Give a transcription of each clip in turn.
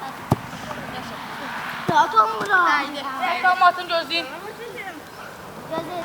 Hadi. Zaten bura. Haydi. Tamam atın gözleyin. Gözü.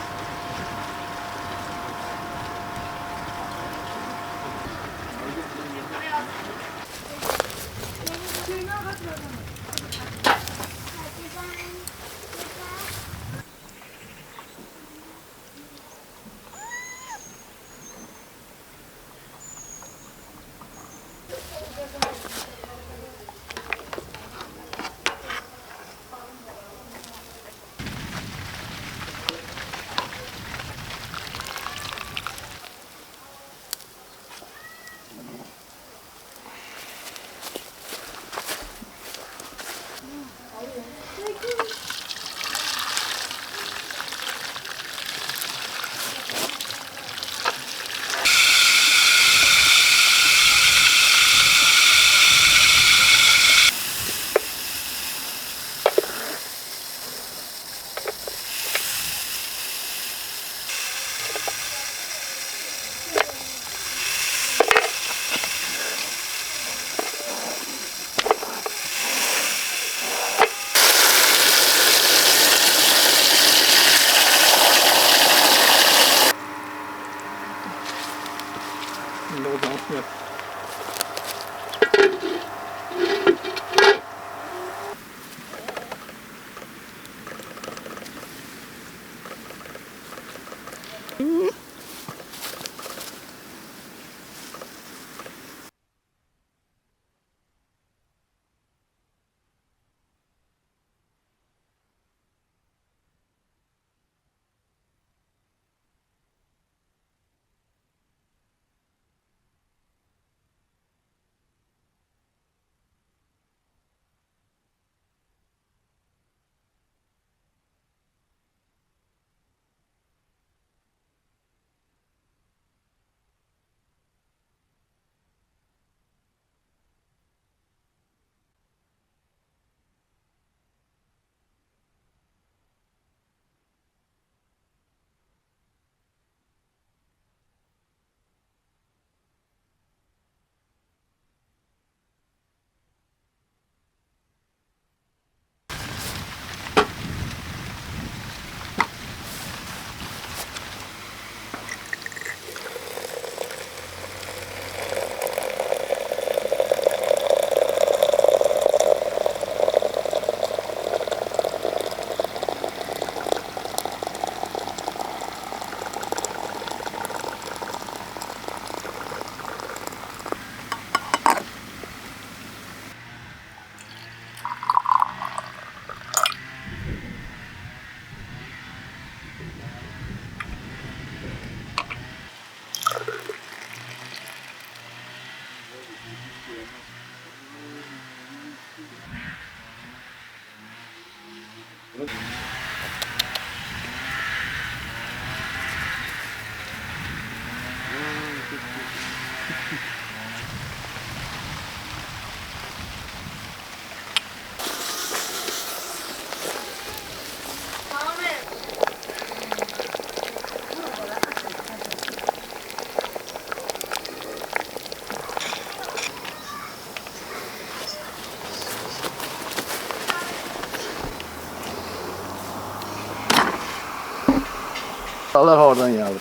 Allah oradan yağdı.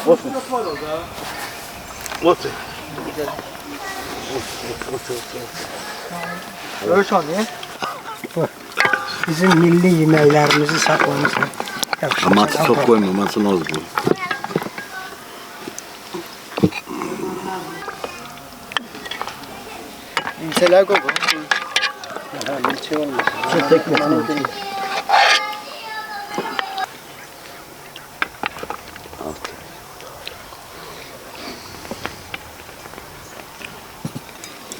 Olsun. Olsun. Ölç oluyor. Bizim milli yemeklerimizi saklamışlar. Aması çok koyma, aması az bu. İnseler koku. Ne şey olmuş. Çok tekmesin.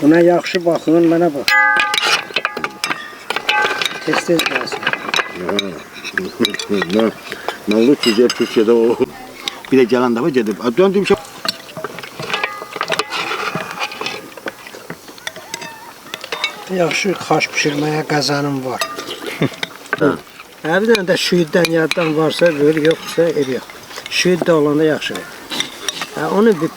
Buna yaxşı baxın, mənə bax. Tez-tez qalsın. Ne olur ki Türkiye'de o. Bir de gelen de var gidip. Döndüğüm şey. Yaxşı xaş pişirməyə qazanım var. Bir dənə də şüyüddən yaddan varsa, böyle yoxsa ev yox. Şüyüd də olanda yaxşı. Onu bir